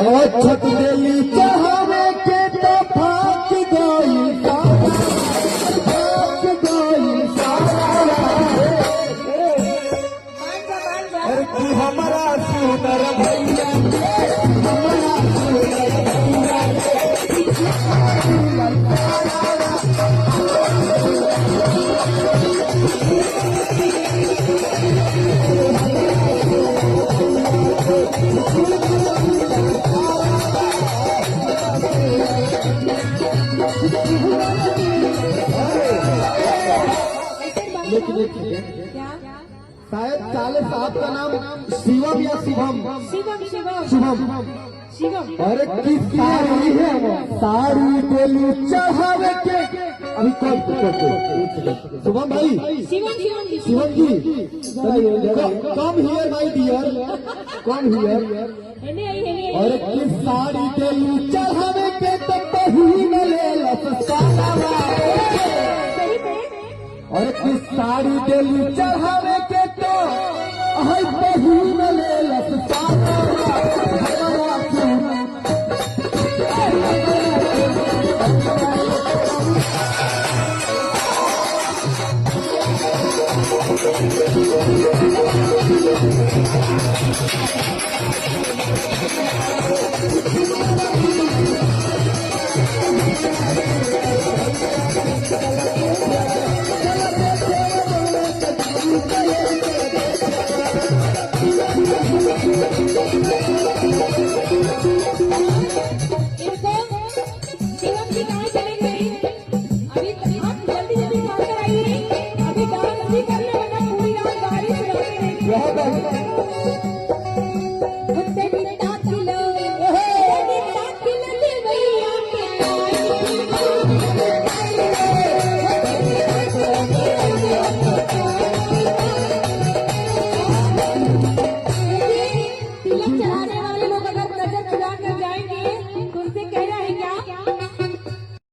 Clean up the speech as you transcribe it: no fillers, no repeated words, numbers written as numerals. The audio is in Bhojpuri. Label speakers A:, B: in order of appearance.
A: और छत देली चढ़ावे के तो फाक गई अरे तू हमारा सुंदर भैया हमारा शायद काले साहब का नाम शिवम या शिवम शुभम अरे किस साड़ी है वो साड़ी डेली चढ़ावे के अभी कौन शुभम भाई शिवम जी come here my dear come here अरे किस साड़ी डेली चढ़ावे के तो पहिन ले और किस साड़ी डेली चढ़ावे के तो पहिन ले